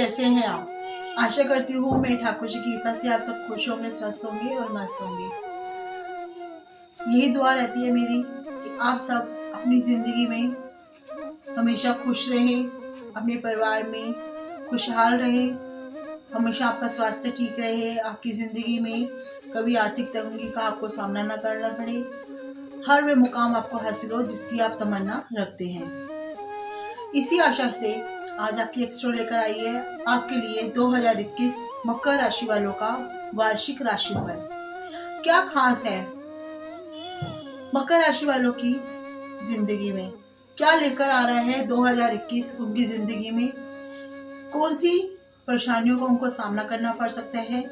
कैसे हैं आप? आशा करती हूँ मेरे ठाकुर जी की कृपा से आप सब खुश होंगे, स्वस्थ होंगे और मस्त होंगे। यही दुआ रहती है मेरी कि आप सब अपनी जिंदगी में हमेशा खुश रहें, अपने परिवार में खुशहाल रहें, हमेशा आपका स्वास्थ्य ठीक रहे, आपकी जिंदगी में कभी आर्थिक तंगी का आपको सामना न करना पड़े, हर वे मुकाम आपको हासिल हो जिसकी आप तमन्ना रखते हैं। इसी आशा से आज आपकी एक्स्ट्रा लेकर आई है आपके लिए 2021 मकर राशि वालों का वार्षिक राशिफल। क्या खास है मकर राशि वालों की जिंदगी में, क्या लेकर आ रहा है 2021 उनकी जिंदगी में, कौन सी परेशानियों का उनको सामना करना पड़ सकता है,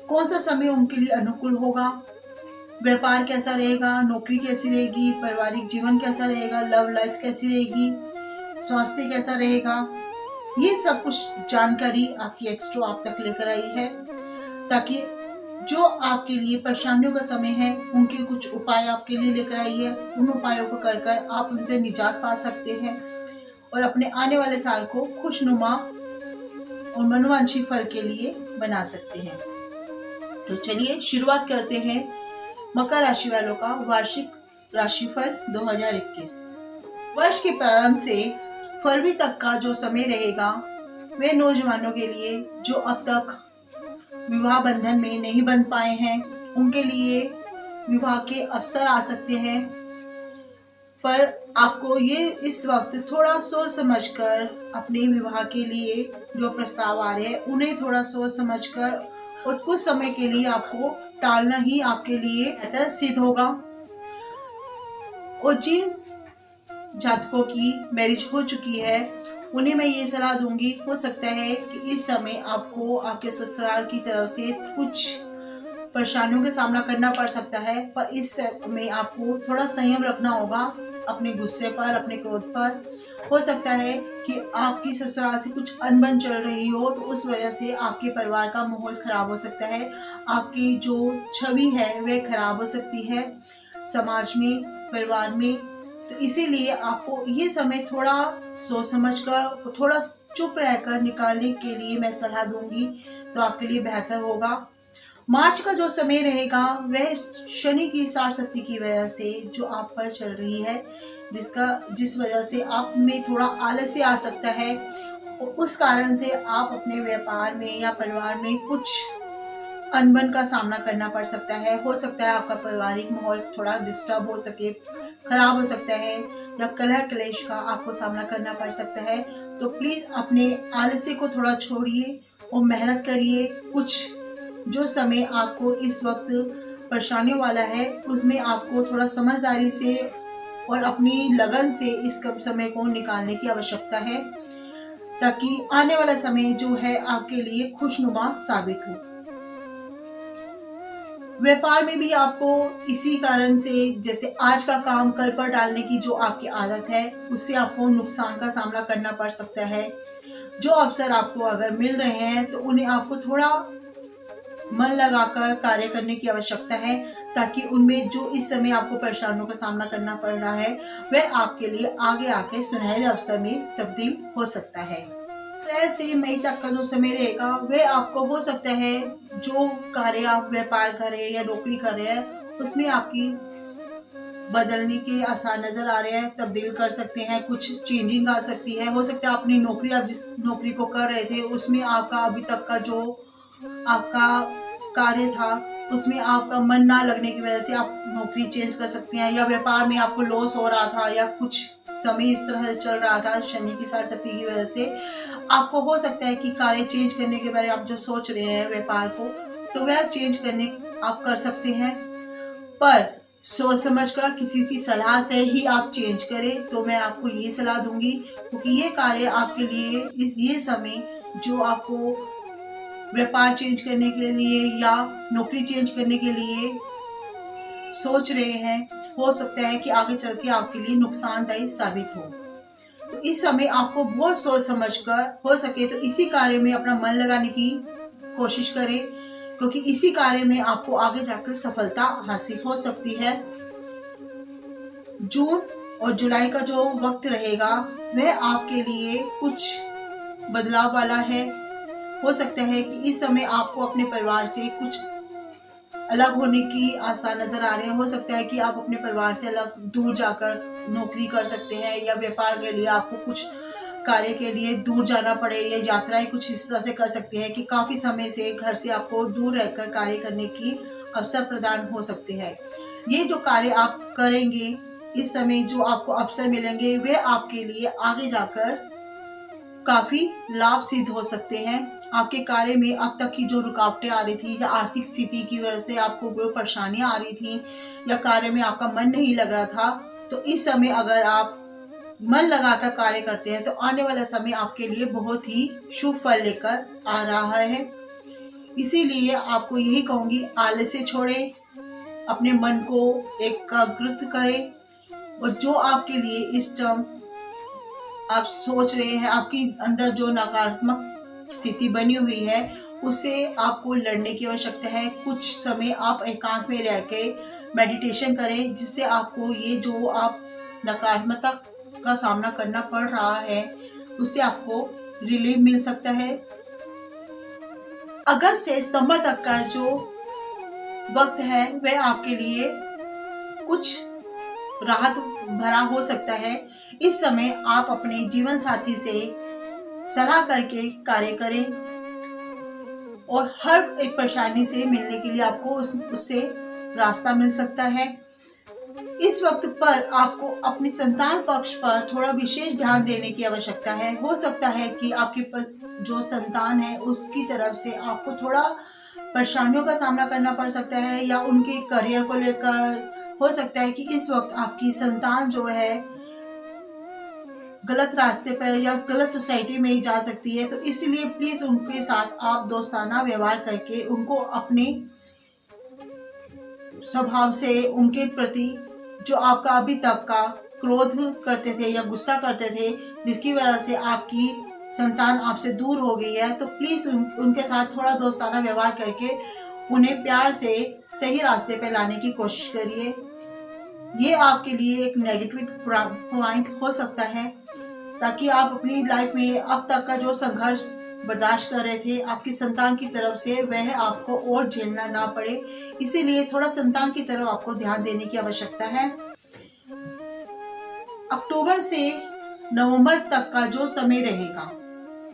कौन सा समय उनके लिए अनुकूल होगा, व्यापार कैसा रहेगा, नौकरी कैसी रहेगी, पारिवारिक जीवन कैसा रहेगा, लव लाइफ कैसी रहेगी, स्वास्थ्य कैसा रहेगा, ये सब कुछ जानकारी आपकी एक्स्ट्रा आप तक लेकर आई है ताकि जो आपके लिए परेशानियों का समय है उनके कुछ उपाय आपके लिए लेकर आई है। उन उपायों को कर कर आप उनसे निजात पा सकते हैं और अपने आने वाले साल को खुशनुमा और मनोवांछित फल के लिए बना सकते हैं। तो चलिए शुरुआत करते हैं मकर राशि वालों का वार्षिक राशिफल 2021। वर्ष के प्रारंभ से फरवरी तक का जो समय रहेगा वे नौजवानों के लिए जो अब तक विवाह बंधन में नहीं बंध पाए हैं उनके लिए विवाह के अवसर आ सकते हैं, पर आपको ये इस वक्त थोड़ा सोच समझकर अपने विवाह के लिए जो प्रस्ताव आ रहे हैं उन्हें थोड़ा सोच समझकर और कुछ समय के लिए आपको टालना ही आपके लिए बेहतर सिद्ध होगा। और जिन जातकों की मैरिज हो चुकी है उन्हें मैं ये सलाह दूंगी, हो सकता है कि इस समय आपको आपके ससुराल की तरफ से कुछ परेशानियों का सामना करना पड़ सकता है, पर इस समय आपको थोड़ा संयम रखना होगा अपने गुस्से पर, अपने क्रोध पर। हो सकता है कि आपकी ससुराल से कुछ अनबन चल रही हो तो उस वजह से आपके परिवार का माहौल खराब हो सकता है, आपकी जो छवि है वह खराब हो सकती है समाज में, परिवार में। तो इसीलिए आपको ये समय थोड़ा सोच समझकर, थोड़ा चुप रहकर निकालने के लिए मैं सलाह दूंगी तो आपके लिए बेहतर होगा। मार्च का जो समय रहेगा वह शनि की साढ़ शक्ति की वजह से जो आप पर चल रही है, जिस वजह से आप में थोड़ा आलस्य आ सकता है और उस कारण से आप अपने व्यापार में या परिवार में कुछ अनबन का सामना करना पड़ सकता है। हो सकता है आपका पारिवारिक माहौल थोड़ा डिस्टर्ब हो सके, खराब हो सकता है, या कलह क्लेश का आपको सामना करना पड़ सकता है। तो प्लीज अपने आलस्य को थोड़ा छोड़िए और मेहनत करिए। कुछ जो समय आपको इस वक्त परेशानियों वाला है उसमें आपको थोड़ा समझदारी से और अपनी लगन से इस कम समय को निकालने की आवश्यकता है ताकि आने वाला समय जो है आपके लिए खुशनुमा साबित हो। व्यापार में भी आपको इसी कारण से, जैसे आज का काम कल पर डालने की जो आपकी आदत है उससे आपको नुकसान का सामना करना पड़ सकता है। जो अवसर आपको अगर मिल रहे हैं तो उन्हें आपको थोड़ा मन लगाकर कार्य करने की आवश्यकता है ताकि उनमें जो इस समय आपको परेशानियों का सामना करना पड़ रहा है वह आपके लिए आगे आके सुनहरे अवसर में तब्दील हो सकता है। अप्रैल से मई तक का जो समय रहेगा वह आपको हो सकता है जो कार्य आप व्यापार कर रहे हैं या नौकरी कर रहे हैं उसमें आपकी बदलने के आसार नजर आ रहे हैं, तब्दील कर सकते हैं, कुछ चेंजिंग आ सकती है। हो सकता है अपनी नौकरी, आप जिस नौकरी को कर रहे थे उसमें आपका अभी तक का जो आपका कार्य था उसमें आपका मन ना लगने की वजह से आप नौकरी चेंज कर सकते हैं, या व्यापार में आपको लॉस हो रहा था या कुछ समय इस तरह से चल रहा था शनि की साढ़ शक्ति की वजह से आपको हो सकता है कि कार्य चेंज करने के बारे में आप जो सोच रहे हैं व्यापार को, तो वह चेंज करने आप कर सकते हैं, पर सोच समझ कर किसी की सलाह से ही आप चेंज करें। तो मैं आपको ये सलाह दूंगी क्योंकि ये कार्य आपके लिए ये समय जो आपको व्यापार चेंज करने के लिए या नौकरी चेंज करने के लिए सोच रहे हैं, हो सकता है कि आगे चल के आपके लिए नुकसानदायी साबित हो। तो इस समय आपको बहुत सोच समझकर हो सके तो इसी कार्य में अपना मन लगाने की कोशिश करें क्योंकि इसी कार्य में आपको आगे जाकर सफलता हासिल हो सकती है। जून और जुलाई का जो वक्त रहेगा वह आपके लिए कुछ बदलाव वाला है। हो सकता है कि इस समय आपको अपने परिवार से कुछ अलग होने की आसार नजर आ रहे हैं। हो सकता है कि आप अपने परिवार से अलग दूर जाकर नौकरी कर सकते हैं, या व्यापार के लिए आपको कुछ कार्य के लिए दूर जाना पड़े, या यात्राएं कुछ इस तरह से कर सकते हैं कि काफी समय से घर से आपको दूर रहकर कार्य करने की अवसर प्रदान हो सकते हैं। ये जो कार्य आप करेंगे इस समय, जो आपको अवसर मिलेंगे, वे आपके लिए आगे जाकर काफी लाभ सिद्ध हो सकते हैं। आपके कार्य में अब तक की जो रुकावटें आ रही थी, या आर्थिक स्थिति की वजह से आपको जो परेशानियां आ रही थी, या कार्य में आपका मन नहीं लग रहा था, तो इस समय अगर आप मन लगाकर कार्य करते हैं तो आने वाला समय आपके लिए बहुत ही शुभ फल लेकर आ रहा है। इसीलिए आपको यही कहूंगी, आलस्य छोड़ें, अपने मन को एकाग्रत करें, और जो आपके लिए इस टाइम आप सोच रहे हैं, आपकी अंदर जो नकारात्मक स्थिति बनी हुई है, उससे आपको लड़ने की आवश्यकता है। कुछ समय आप एकांत में रह के मेडिटेशन करें, जिससे आपको ये जो आप नकारात्मकता का सामना करना पड़ रहा है, उससे आपको रिलीफ मिल सकता है। अगस्त से सितंबर तक का जो वक्त है वह आपके लिए कुछ राहत भरा हो सकता है। इस समय आप अपने जीवन साथी से सलाह करके कार्य करें, और हर एक परेशानी से मिलने के लिए आपको उससे रास्ता मिल सकता है। इस वक्त पर आपको अपनी संतान पक्ष पर थोड़ा विशेष ध्यान देने की आवश्यकता है। हो सकता है कि आपके जो संतान है उसकी तरफ से आपको थोड़ा परेशानियों का सामना करना पड़ सकता है, या उनके करियर को लेकर हो सकता है कि इस वक्त आपकी संतान जो है गलत रास्ते पर या गलत सोसाइटी में ही जा सकती है। तो इसलिए प्लीज उनके साथ आप दोस्ताना व्यवहार करके उनको अपने स्वभाव से उनके प्रति जो आपका अभी तक का क्रोध करते थे या गुस्सा करते थे, जिसकी वजह से आपकी संतान आपसे दूर हो गई है, तो प्लीज उनके साथ थोड़ा दोस्ताना व्यवहार करके उन्हें प्यार से सही रास्ते पर लाने की कोशिश करिए। ये आपके लिए एक नेगेटिव पॉइंट हो सकता है, ताकि आप अपनी लाइफ में अब तक का जो संघर्ष बर्दाश्त कर रहे थे आपकी संतान की तरफ से, वह आपको और झेलना ना पड़े। इसीलिए थोड़ा संतान की तरफ आपको ध्यान देने की आवश्यकता है। अक्टूबर से नवंबर तक का जो समय रहेगा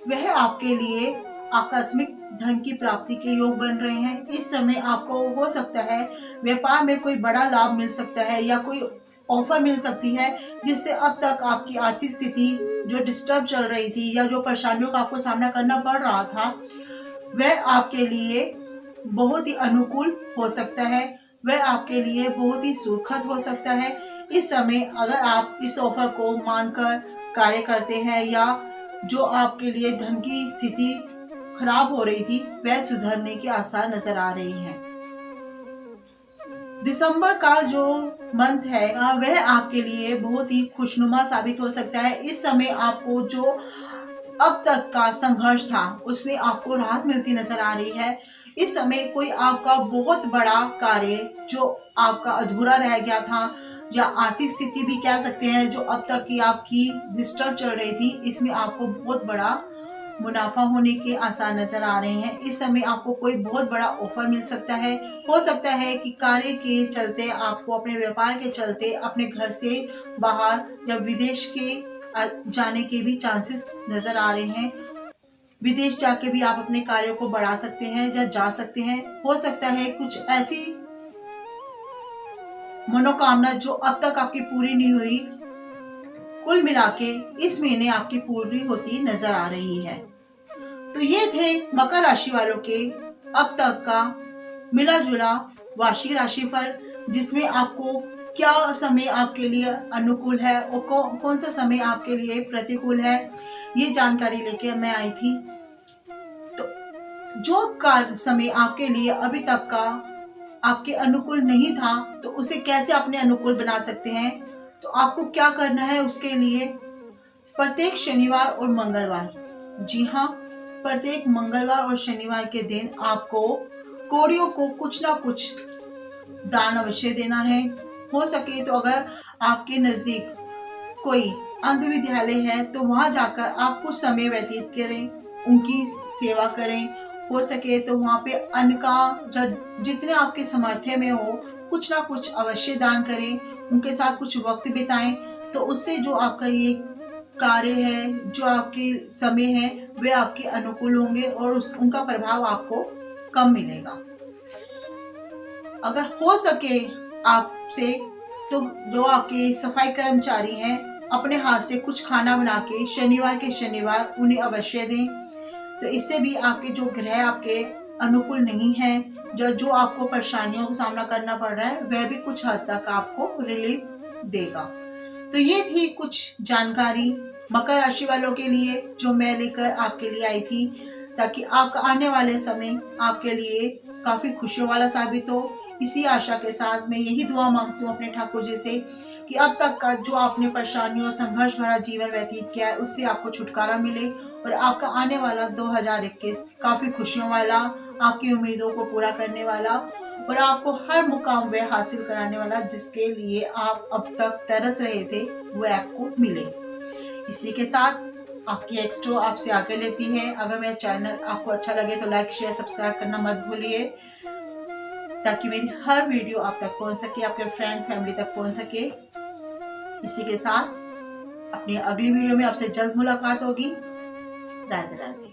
वह आपके लिए आकस्मिक धन की प्राप्ति के योग बन रहे हैं। इस समय आपको हो सकता है व्यापार में कोई बड़ा लाभ मिल सकता है, या कोई ऑफर मिल सकती है, जिससे अब तक आपकी आर्थिक स्थिति जो डिस्टर्ब चल रही थी, या जो परेशानियों का आपको सामना करना पड़ रहा था, वह आपके लिए बहुत ही अनुकूल हो सकता है, वह आपके लिए बहुत ही सुखद हो सकता है। इस समय अगर आप इस ऑफर को मानकर कार्य करते हैं, या जो आपके लिए धन की स्थिति खराब हो रही थी वह सुधरने के आसार नजर आ रहे हैं। दिसंबर का जो मंथ है वह आपके लिए बहुत ही खुशनुमा साबित हो सकता है। इस समय आपको जो अब तक का संघर्ष था उसमें आपको राहत मिलती नजर आ रही है। इस समय कोई आपका बहुत बड़ा कार्य जो आपका अधूरा रह गया था, या आर्थिक स्थिति भी कह सकते हैं जो अब तक की आपकी डिस्टर्ब चल रही थी, इसमें आपको बहुत बड़ा मुनाफा होने के आसार नजर आ रहे हैं। इस समय आपको कोई बहुत बड़ा ऑफर मिल सकता है। हो सकता है कि कार्य के चलते आपको अपने व्यापार के चलते अपने घर से बाहर या विदेश के जाने के भी चांसेस नजर आ रहे हैं। विदेश जाके भी आप अपने कार्यों को बढ़ा सकते हैं या जा सकते हैं। हो सकता है कुछ ऐसी मनोकामना जो अब तक आपकी पूरी नहीं हुई, कुल मिला के इस महीने आपकी पूरी होती नजर आ रही है। तो ये थे मकर राशि वालों के अब तक का मिला जुला वार्षिक राशिफल, जिसमें आपको क्या समय आपके लिए अनुकूल है और कौन सा समय आपके लिए प्रतिकूल है, ये जानकारी लेके मैं आई थी। तो जो कार्य समय आपके लिए अभी तक का आपके अनुकूल नहीं था, तो उसे कैसे अपने अनुकूल बना सकते हैं, तो आपको क्या करना है उसके लिए प्रत्येक शनिवार और मंगलवार, जी हाँ, प्रत्येक मंगलवार और शनिवार के दिन आपको कौड़ियों को कुछ ना कुछ दान अवश्य देना है। हो सके तो अगर आपके नजदीक कोई अंध विद्यालय है तो वहां जाकर आप कुछ समय व्यतीत करें, उनकी सेवा करें। हो सके तो वहां पे अन्न का जितने आपके सामर्थ्य में हो कुछ ना कुछ अवश्य दान करें, उनके साथ कुछ वक्त बिताएं। तो उससे जो आपका ये कार्य है, जो आपके समय है, वे आपके अनुकूल होंगे और उनका प्रभाव आपको कम मिलेगा। अगर हो सके आपसे तो जो आपके सफाई कर्मचारी हैं अपने हाथ से कुछ खाना बना के शनिवार के शनिवार उन्हें अवश्य दें। तो इससे भी आपके जो ग्रह आपके अनुकूल नहीं है, जो आपको परेशानियों का सामना करना पड़ रहा है, वह भी कुछ हद तक आपको रिलीफ देगा। तो ये थी कुछ जानकारी मकर राशि वालों के लिए जो मैं लेकर आपके लिए आई थी, ताकि आपका आने वाले समय आपके लिए काफी खुशियों वाला साबित हो। इसी आशा के साथ मैं यही दुआ मांगती हूँ अपने ठाकुर जी से कि अब तक का जो आपने परेशानियों संघर्ष भरा जीवन व्यतीत किया है उससे आपको छुटकारा मिले और आपका आने वाला 2021 काफी खुशियों वाला, आपकी उम्मीदों को पूरा करने वाला और आपको हर मुकाम वह हासिल कराने वाला जिसके लिए आप अब तक तरस रहे थे वो आपको मिले। इसी के साथ आपकी एक्स्ट्रो आपसे आगे लेती है। अगर मेरा चैनल आपको अच्छा लगे तो लाइक शेयर सब्सक्राइब करना मत भूलिए, ताकि मेरी हर वीडियो आप तक पहुंच सके, आपके फ्रेंड फैमिली तक पहुंच सके। इसी के साथ अपनी अगली वीडियो में आपसे जल्द मुलाकात होगी। राधे राधे।